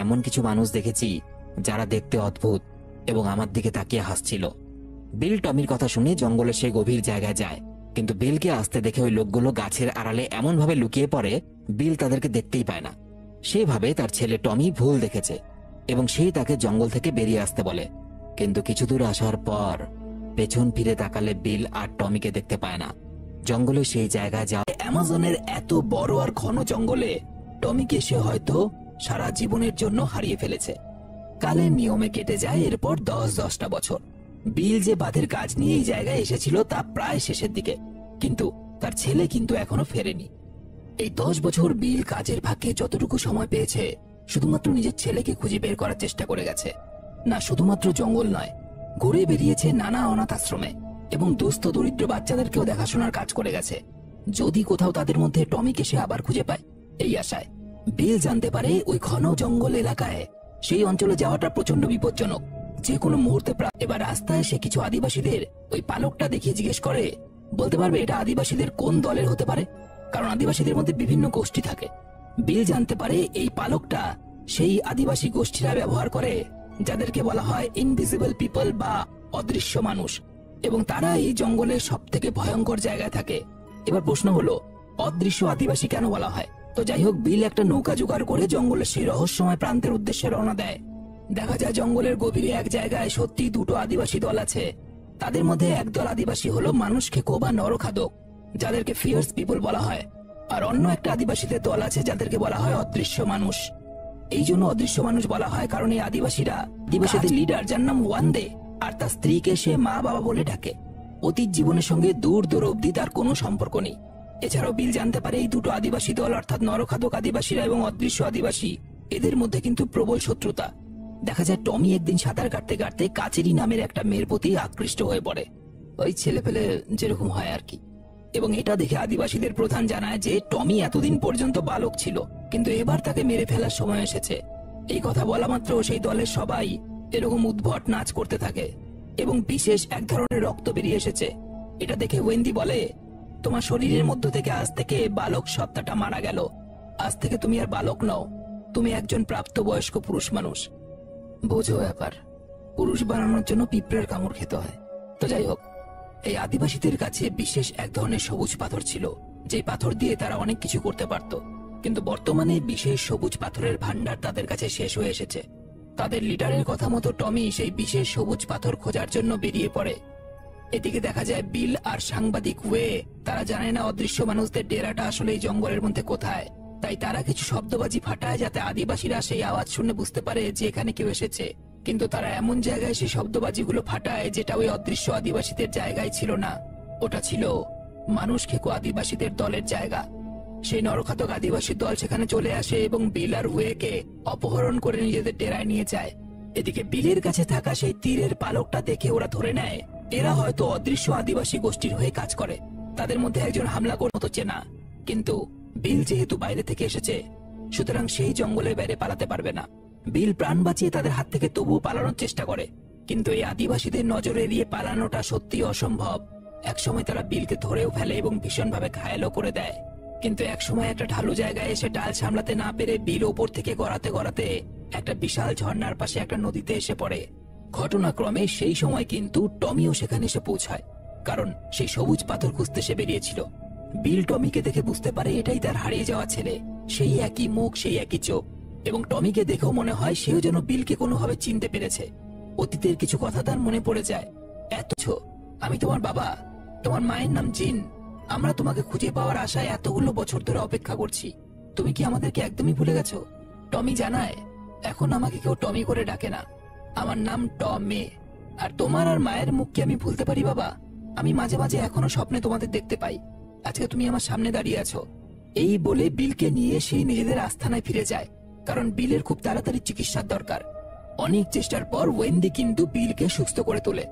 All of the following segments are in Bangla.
এমন কিছু মানুষ দেখেছি যারা দেখতে অদ্ভুত এবং আমার দিকে তাকিয়ে হাসছিল। বিল টমির কথা শুনে জঙ্গলের সেই গভীর জায়গায় যায়, কিন্তু বিলকে আসতে দেখে ওই লোকগুলো গাছের আড়ালে এমনভাবে লুকিয়ে পড়ে বিল তাদেরকে দেখতেই পায় না। সেভাবে তার ছেলে টমি ভুল দেখেছে এবং সেই তাকে জঙ্গল থেকে বেরিয়ে আসতে বলে। কিন্তু কিছু দূর আসার পর পেছন ফিরে তাকালে বিল আর টমিকে দেখতে পায় না। জঙ্গলের সেই জায়গায় যা অ্যামাজনের এত বড় আর ঘন জঙ্গলে টমিকে সে হয়তো সারা জীবনের জন্য হারিয়ে ফেলেছে। কালের নিয়মে কেটে যায় এরপর 10-10টা বছর। বিল যে বাঁধের কাজ নিয়ে এই জায়গায় এসেছিল তা প্রায় শেষের দিকে, কিন্তু তার ছেলে কিন্তু এখনো ফেরেনি। এই 10 বছর বিল কাজের ফাঁকে যতটুকু সময় পেয়েছে শুধুমাত্র নিজের ছেলেকে খুঁজে বের করার চেষ্টা করে গেছে। না শুধুমাত্র জঙ্গল নয়, ঘুরে বেরিয়েছে নানা অনাথ আশ্রমে এবং দুস্থ দরিদ্র বাচ্চাদেরকেও দেখাশোনার কাজ করে গেছে, যদি কোথাও তাদের মধ্যে টমিকে সে আবার খুঁজে পায় এই আশায়। বিল জানতে পারে ওই ঘন জঙ্গল এলাকায় সেই অঞ্চলে যাওয়াটা প্রচন্ড বিপজ্জনক, যে কোনো মুহূর্তে। এবার রাস্তায় সে কিছু আদিবাসীদের ওই পালকটা দেখিয়ে জিজ্ঞেস করে, বলতে পারবে এটা আদিবাসীদের কোন দলের হতে পারে? কারণ আদিবাসীদের মধ্যে বিভিন্ন গোষ্ঠী থাকে। বিল জানতে পারে এই পালকটা সেই আদিবাসী গোষ্ঠীরা ব্যবহার করে যাদেরকে বলা হয় ইনভিজিবল পিপল বা অদৃশ্য মানুষ, এবং তারা এই জঙ্গলের সব থেকে ভয়ঙ্কর জায়গায় থাকে। এবার প্রশ্ন হলো, অদৃশ্য আদিবাসী কেন বলা হয়? তো যাই হোক, বিল একটা নৌকা জোগাড় করে জঙ্গলের সেই রহস্যময় প্রান্তের উদ্দেশ্যে রওনা দেয়। দেখা যায় জঙ্গলের গভীরে এক জায়গায় সত্যি দুটো আদিবাসী দল আছে। তাদের মধ্যে একদল আদিবাসী হলো মানুষ খেকো বা নরখাদক, যাদেরকে ফিয়ার্স পিপল বলা হয়, আর অন্য একটা আদিবাসীদের দল আছে যাদেরকে বলা হয় অদৃশ্য মানুষ। এই জন্য অদৃশ্য মানুষ বলা হয় কারণ এই আদিবাসীদের লিডার, যার নাম ওয়ান্দে, আর তার স্ত্রীকে সে মা বাবা বলে ডাকে। অতীত জীবনের সঙ্গে দূর দূর অব্দি তার কোনো সম্পর্ক নেই। এছাড়াও বিল জানতে পারে এই দুটো আদিবাসী দল অর্থাৎ নরখাদক আদিবাসীরা এবং অদৃশ্য আদিবাসী, এদের মধ্যে কিন্তু প্রবল শত্রুতা। দেখা যায় টমি একদিন সাঁতার কাটতে কাটতে কাচেরি নামের একটা মেয়ের প্রতি আকৃষ্ট হয়ে পড়ে, ওই ছেলে পেলে যেরকম হয় আর কি। এবং এটা দেখে আদিবাসীদের প্রধান জানায় যে টমি এতদিন পর্যন্ত বালক ছিল, কিন্তু এবার তাকে মেরে ফেলার সময় এসেছে। এই কথা বলা মাত্র সেই দলের সবাই এরকম উদ্ভট নাচ করতে থাকে এবং বিশেষ এক ধরনের রক্ত বেরিয়ে এসেছে। এটা দেখে ওয়েন্দি বলে, তোমার শরীরের মধ্য থেকে আজ থেকে বালক সত্তাটা মারা গেল। আজ থেকে তুমি আর বালক নও, তুমি একজন প্রাপ্তবয়স্ক পুরুষ মানুষ। বোঝো ব্যাপার, পুরুষ বানানোর জন্য পিঁপড়ার কামড় খেতে হয়। তো যাই হোক, এই আদিবাসীদের কাছে বিশেষ এক ধরনের সবুজ পাথর ছিল, যে পাথর দিয়ে তারা অনেক কিছু করতে পারত। কিন্তু বর্তমানে বিশেষ সবুজ পাথরের ভান্ডার তাদের কাছে শেষ হয়ে এসেছে। তাদের লিডারের কথা মতো টমি সেই বিশেষ সবুজ পাথর খোঁজার জন্য বেরিয়ে পড়ে। এদিকে দেখা যায় বিল আর সাংবাদিক ওয়ে তারা জানে না অদৃশ্য মানুষদের ডেরাটা আসলে এই জঙ্গলের মধ্যে কোথায়। তাই তারা কিছু শব্দবাজি ফাটায় যাতে আদিবাসীরা সেই আওয়াজ শুনে বুঝতে পারে যে এখানে কেউ এসেছে। কিন্তু তারা এমন জায়গায় সেই শব্দবাজিগুলো ফাটায় যেটা ওই অদৃশ্য আদিবাসীদের জায়গায় ছিল না, ওটা ছিল মানুষ খেকো আদিবাসীদের দলের জায়গা। সেই নরখাদক আদিবাসী দল সেখানে চলে আসে এবং বিল আর ওয়েকে অপহরণ করে নিজেদের ডেরায় নিয়ে যায়। এদিকে বিলের কাছে থাকা সেই তীরের পালকটা দেখে ওরা ধরে নেয় এরা হয়তো অদৃশ্য আদিবাসী গোষ্ঠীর হয়ে কাজ করে। তাদের মধ্যে একজন হামলা করার মতো চেনা, কিন্তু বিল যেহেতু বাইরে থেকে এসেছে সুতরাং সেই জঙ্গলের বাইরে পালাতে পারবে না। বিল প্রাণ বাঁচিয়ে তাদের হাত থেকে তবুও পালানোর চেষ্টা করে, কিন্তু এই আদিবাসীদের নজরে এড়িয়ে পালানোটা সত্যি অসম্ভব। একসময় তারা বিলকে ধরেও ফেলে এবং ভীষণভাবে ঘায়েলও করে দেয়। কিন্তু একসময় একটা ঢালু জায়গায় এসে ডাল সামলাতে না পেরে বিল ওপর থেকে গড়াতে গড়াতে একটা বিশাল ঝর্ণার পাশে একটা নদীতে এসে পড়ে। ঘটনাক্রমে সেই সময় কিন্তু টমিও সেখানে এসে পৌঁছায়, কারণ সেই সবুজ পাথর খুঁজতে সে বেরিয়েছিল। বিল টমিকে দেখে বুঝতে পারে এটাই তার হারিয়ে যাওয়া ছেলে, সেই একই মুখ, সেই একই চোখ, এবং টমিকে দেখেও মনে হয় সেও যেন বিলকে কোনোভাবে চিনতে পেরেছে। অতীতের কিছু কথা তার মনে পড়ে যায়। আমি তোমার বাবা, তোমার মায়ের নাম জিন। আমরা তোমাকে খুঁজে পাওয়ার আশায় এতগুলো বছর ধরে অপেক্ষা করছি। তুমি কি আমাদেরকে একদমই ভুলে গেছো? টমি জানায়, এখন আমাকে কেউ টমি করে ডাকে না, আমার নাম টমে। আর তোমার আর মায়ের মুখ কি আমি ভুলতে পারি বাবা? আমি মাঝে মাঝে এখনো স্বপ্নে তোমাদের দেখতে পাই। আজকে তুমি আমার সামনে দাঁড়িয়ে আছো। এই বলে বিলকে নিয়ে সেই নিজেদের আস্থানায় ফিরে যায়, কারণ বিলের খুব তাড়াতাড়ি চিকিৎসার দরকার। অনেক চেষ্টার পর ওয়েন্দি কিন্তু বিলকে সুস্থ করে তোলে।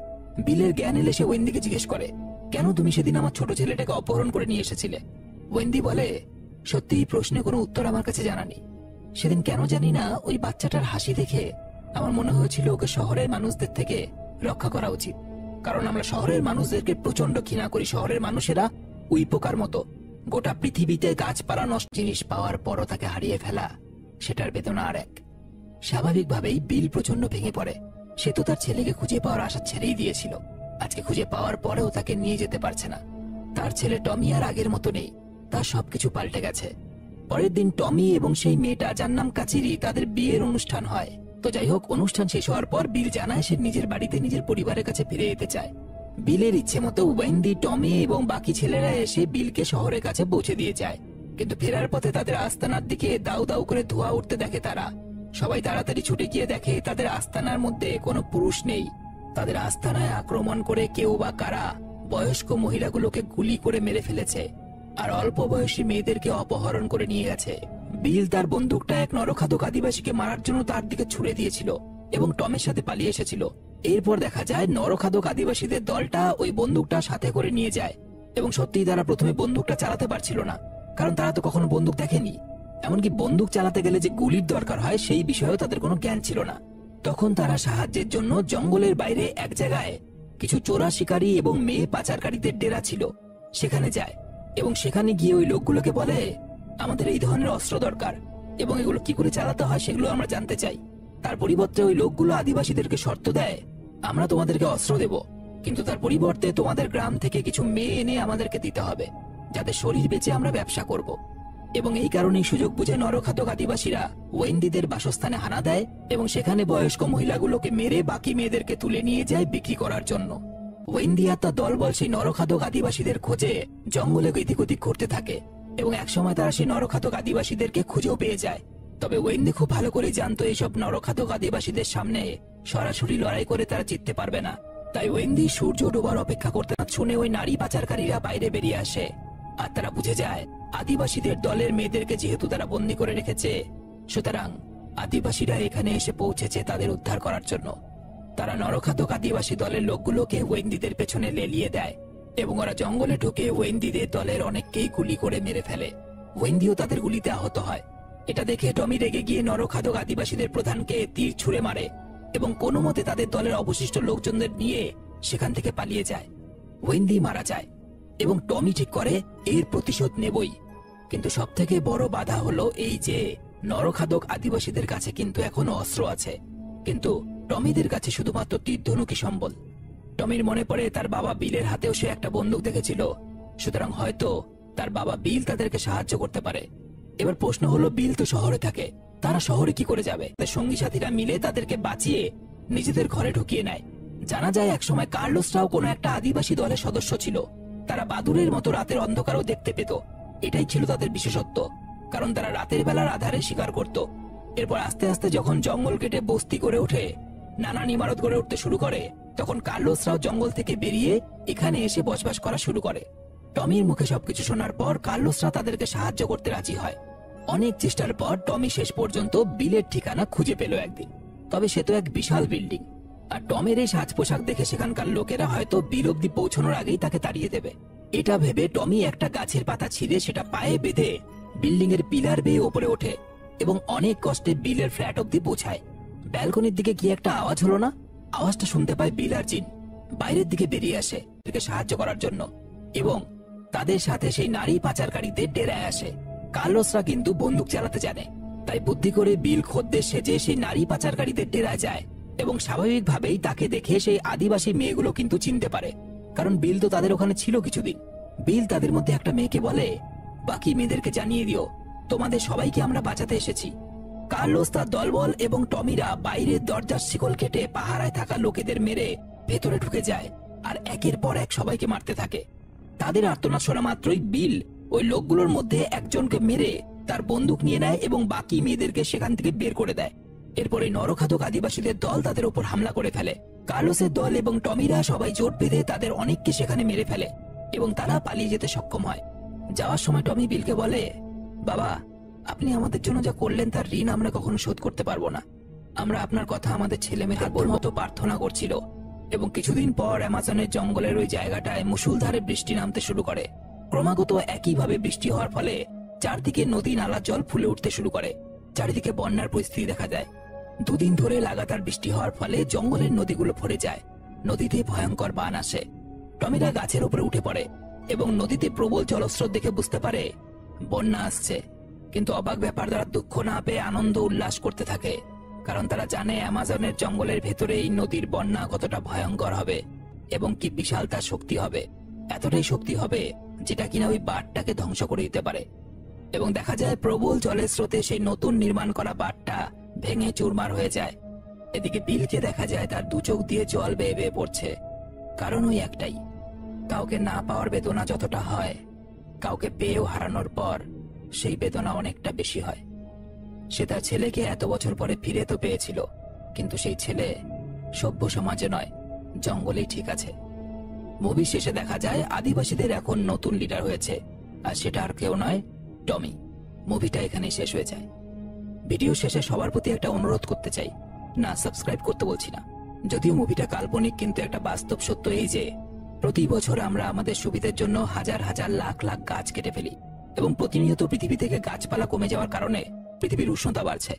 বিলের জ্ঞান এলে সে ওয়েন্দিকে জিজ্ঞেস করে, কেন তুমি সেদিন আমার ছোট ছেলেটাকে অপহরণ করে নিয়ে এসেছিলে? ওয়েন্দি বলে, সত্যি এই প্রশ্নে কোনো উত্তর আমার কাছে জানা নেই। সেদিন কেন জানি না ওই বাচ্চাটার হাসি দেখে আমার মনে হয়েছিল ওকে শহরের মানুষদের থেকে রক্ষা করা উচিত, কারণ আমরা শহরের মানুষদেরকে প্রচন্ড ঘৃণা করি। শহরের মানুষেরা উই পোকার মতো। গোটা পৃথিবীতে গাছপালা নষ্ট জিনিস পাওয়ার পরও তাকে হারিয়ে ফেলা, সেটার বেদনা আর এক। স্বাভাবিকভাবেই বিল প্রচন্ড ভেঙে পড়ে। সে তো তার ছেলেকে খুঁজে পাওয়ার আশা ছেড়েই দিয়েছিল। আজকে খুঁজে পাওয়ার পরেও তাকে নিয়ে যেতে পারছে না। তার ছেলে টমি আর আগের মতো নেই, তার সবকিছু পাল্টে গেছে। পরের দিন টমি এবং সেই মেয়েটা, যার নাম কাচিরি, তাদের বিয়ের অনুষ্ঠান হয়। তো যাই হোক, অনুষ্ঠান শেষ হওয়ার পর বিল জানায় সে নিজের বাড়িতে নিজের পরিবারের কাছে ফিরে যেতে চায়। বিলের ইচ্ছে মতো ওয়েন্ডি, টমি এবং বাকি ছেলেরা এসে বিলকে শহরের কাছে পৌঁছে দিয়ে যায়। কিন্তু ফেরার পথে তাদের আস্তানার দিকে দাউ দাউ করে ধোঁয়া উঠতে দেখে তারা। সবাই তাড়াতাড়ি ছুটে গিয়ে দেখে তাদের আস্তানার মধ্যে কোনো পুরুষ নেই। তাদের আস্তানায় আক্রমণ করে কেউ বা কারা বয়স্ক মহিলাগুলোকে গুলি করে মেরে ফেলেছে আর অল্প বয়সী মেয়েদেরকে অপহরণ করে নিয়ে গেছে। বিল তার বন্দুকটা এক নরখাদক আদিবাসীকে মারার জন্য তার দিকে ছুড়ে দিয়েছিল এবং টমের সাথে পালিয়ে এসেছিল। এরপর দেখা যায় নরখাদক আদিবাসীদের দলটা ওই বন্দুকটা সাথে করে নিয়ে যায় এবং সত্যিই তারা প্রথমে বন্দুকটা চালাতে পারছিল না, কারণ তারা তো কখনো বন্দুক দেখেনি। এমনকি বন্দুক চালাতে গেলে যে গুলির দরকার হয় সেই বিষয়েও তাদের কোনো জ্ঞান ছিল না। তখন তারা সাহায্যের জন্য জঙ্গলের বাইরে এক জায়গায় কিছু চোরা শিকারী এবং মেয়ে পাচারকারীদের ডেরা ছিল, সেখানে যায় এবং সেখানে গিয়ে ওই লোকগুলোকে বলে, আমাদের এই ধরনের অস্ত্র দরকার এবং এগুলো কি করে চালাতে হয় সেগুলো আমরা জানতে চাই। তার পরিবর্তে ওই লোকগুলো আদিবাসীদেরকে শর্ত দেয়, আমরা তোমাদেরকে অস্ত্র দেব, কিন্তু তার পরিবর্তে তোমাদের গ্রাম থেকে কিছু মেয়ে এনে আমাদেরকে দিতে হবে, যাতে শরীর বেচে আমরা ব্যবসা করব। এবং এই কারণেই সুযোগ বুঝে নরখাদক আদিবাসীরা ওয়েন্ডিদের বাসস্থানে হানা দেয় এবং সেখানে বয়স্ক মহিলাগুলোকে মেরে বাকি মেয়েদেরকে তুলে নিয়ে যায় বিক্রি করার জন্য। ওয়েন্ডি আর তার দলবল সেই নরখাদক আদিবাসীদের খোঁজে জঙ্গলে এদিক ওদিক করতে থাকে এবং একসময় তারা সেই নরখাদক আদিবাসীদেরকে খুঁজেও পেয়ে যায়। তবে ওয়েন্ডি খুব ভালো করে জানতো এইসব নরখাদক আদিবাসীদের সামনে সরাসরি লড়াই করে তারা জিততে পারবে না। তাই ওয়েন্ডি সূর্য ডোবার অপেক্ষা করতে না শুনে ওই নারী পাচারকারীরা বাইরে বেরিয়ে আসে আর তারা বুঝে যায় আদিবাসীদের দলের মেয়েদেরকে যেহেতু তারা বন্দী করে রেখেছে, সুতরাং আদিবাসীরা এখানে এসে পৌঁছেছে তাদের উদ্ধার করার জন্য। তারা নরখাদক আদিবাসী দলের লোকগুলোকে ওয়েন্ডিদের পেছনে লেলিয়ে দেয় এবং ওরা জঙ্গলে ঢুকে ওয়েন্ডিদের দলের অনেককেই গুলি করে মেরে ফেলে। ওয়েন্ডিও তাদের গুলিতে আহত হয়। এটা দেখে টমি রেগে গিয়ে নরখাদক আদিবাসীদের প্রধানকে তীর ছুঁড়ে মারে এবং কোনো মতে তাদের দলের অবশিষ্ট লোকজনদের নিয়ে সেখান থেকে পালিয়ে যায়। ওয়েন্ডি মারা যায় এবং টমি ঠিক করে এর প্রতিশোধ নেবই। কিন্তু সব থেকে বড় বাধা হলো এই যে নরখাদক আদিবাসীদের কাছে কিন্তু এখনো অস্ত্র আছে, কিন্তু টমিদের কাছে শুধুমাত্র তীর-ধনুকই সম্বল। টমির মনে পড়ে তার বাবা বিলের হাতেও সে একটা বন্দুক দেখেছিল, সুতরাং হয়তো তার বাবা বিল তাদেরকে সাহায্য করতে পারে। এবার প্রশ্ন হলো, বিল তো শহরে থাকে, তারা শহরে কি করে যাবে? তার সঙ্গী সাথীরা মিলে তাদেরকে বাঁচিয়ে নিজেদের ঘরে ঢুকিয়ে নেয়। জানা যায় একসময় কার্লোসরাও কোনো একটা আদিবাসী দলের সদস্য ছিল। তারা বাদুড়ের মতো রাতের অন্ধকারও দেখতে পেত, এটাই ছিল তাদের বিশেষত্ব, কারণ তারা রাতের বেলার আধারে শিকার করত। এরপর আস্তে আস্তে যখন জঙ্গল কেটে বস্তি করে ওঠে, নানান ইমারত গড়ে উঠতে শুরু করে, তখন কার্লোসরাও জঙ্গল থেকে বেরিয়ে এখানে এসে বসবাস করা শুরু করে। টমির মুখে সবকিছু শোনার পর কার্লোসরা তাদেরকে সাহায্য করতে রাজি হয়। অনেক চেষ্টার পর টমি শেষ পর্যন্ত বিলের ঠিকানা খুঁজে পেল একদিন। তবে সে তো এক বিশাল বিল্ডিং, আর টমের এই সাজ পোশাক দেখে সেখানকার লোকেরা হয়তো বিল অব্দি পৌঁছানোর আগেই তাকে তাড়িয়ে দেবে। এটা ভেবে টমি একটা গাছের পাতা ছিঁড়ে সেটা পায়ে বেঁধে বিল্ডিং এর পিলার বেয়ে ওপরে ওঠে এবং অনেক কষ্টে বিলের ফ্ল্যাট অব্দি পৌঁছায়। ব্যালকনির দিকে গিয়ে একটা আওয়াজ হলো না, আওয়াজটা শুনতে পায় বিল আর জিন। বাইরের দিকে বেরিয়ে আসে তাকে সাহায্য করার জন্য এবং তাদের সাথে সেই নারী পাচারকারীদের ডেরায় আসে। কার্লোসরা কিন্তু বন্দুক চালাতে জানে, তাই বুদ্ধি করে বিল খদ্দের সেজে সেই নারী পাচারকারীদের ডেরায় যায় এবং স্বাভাবিকভাবেই তাকে দেখে সেই আদিবাসী মেয়েগুলো কিন্তু চিনতে পারে, কারণ বিল তো তাদের ওখানে ছিল কিছুদিন। বিল তাদের মধ্যে একটা মেয়েকে বলে, বাকি মেয়েদেরকে জানিয়ে দিও তোমাদের সবাইকে আমরা বাঁচাতে এসেছি। কার্লোস, তার দলবল এবং টমিরা বাইরের দরজার শিকল কেটে পাহারায় থাকা লোকেদের মেরে ভেতরে ঢুকে যায় আর একের পর এক সবাইকে মারতে থাকে। তাদের আর্তনাদ শোনা মাত্রই বিল ওই লোকগুলোর মধ্যে একজনকে মেরে তার বন্দুক নিয়ে নেয় এবং বাকি মেয়েদেরকে সেখান থেকে বের করে দেয়। এরপরে নরখাদক আদিবাসীদের দল তাদের উপর হামলা করে ফেলে। কার্লোসের দল এবং টমিরা সবাই জোট বেঁধে তাদের অনেককে সেখানে মেরে ফেলে এবং তারা পালিয়ে যেতে সক্ষম হয়। যাওয়ার সময় টমি বিলকে বলে, বাবা, আপনি আমাদের জন্য যা করলেন তার ঋণ আমরা কখনো শোধ করতে পারবো না। আমরা আপনার কথা আমাদের ছেলে মেয়েদের মতো প্রার্থনা করছিল। এবং কিছুদিন পর অ্যামাজনের জঙ্গলের ওই জায়গাটায় মুষলধারে বৃষ্টি নামতে শুরু করে। ক্রমাগত একইভাবে বৃষ্টি হওয়ার ফলে চারদিকে নদী নালা জল ফুলে উঠতে শুরু করে। চারিদিকে বন্যার পরিস্থিতি দেখা যায়। দুদিন ধরে লাগাতার বৃষ্টি হওয়ার ফলে জঙ্গলের নদীগুলো ভরে যায়। নদীতে ভয়ঙ্কর বান আসে। টমিরা গাছের উপরে উঠে পড়ে এবং নদীতে প্রবল জলস্রোত দেখে বুঝতে পারে বন্যা আসছে। কিন্তু অবাক ব্যাপার, তারা দুঃখ না পেয়ে আনন্দ উল্লাস করতে থাকে। কারণ তারা জানে অ্যামাজনের জঙ্গলের ভেতরে এই নদীর বন্যা কতটা ভয়ঙ্কর হবে এবং কি বিশাল তার শক্তি হবে। এতটাই শক্তি হবে যেটা কিনা ওই বাঁধটাকে ধ্বংস করে দিতে পারে। এবং দেখা যায় প্রবল জলের স্রোতে সেই নতুন নির্মাণ করা বাঁধটা ভেঙে চুরমার হয়ে যায়। এদিকে বিলকে দেখা যায় তার দু চোখ দিয়ে জল বেয়ে বেয়ে পড়ছে। কারণ ওই একটাই, কাউকে না পাওয়ার বেদনা যতটা হয়, কাউকে পেয়েও হারানোর পর সেই বেদনা অনেকটা বেশি হয়। সে তার ছেলেকে এত বছর পরে ফিরে তো পেয়েছিল, কিন্তু সেই ছেলে সভ্য সমাজে নয়, জঙ্গলেই ঠিক আছে। মুভি শেষে দেখা যায় আদিবাসীদের এখন নতুন লিডার হয়েছে, আর সেটা আর কেউ নয়, টমি। মুভিটা এখানেই শেষ হয়ে যায়। ভিডিও শেষে সবার প্রতি একটা অনুরোধ করতে চাই, না সাবস্ক্রাইব করতে বলছি না। যদিও মুভিটা কাল্পনিক, কিন্তু একটা বাস্তব সত্য এই যে প্রতি বছর আমরা আমাদের সুবিধার জন্য হাজার হাজার লাখ লাখ গাছ কেটে ফেলি, এবং প্রতিনিয়ত পৃথিবী থেকে গাছপালা কমে যাওয়ার কারণে পৃথিবীর উষ্ণতা বাড়ছে।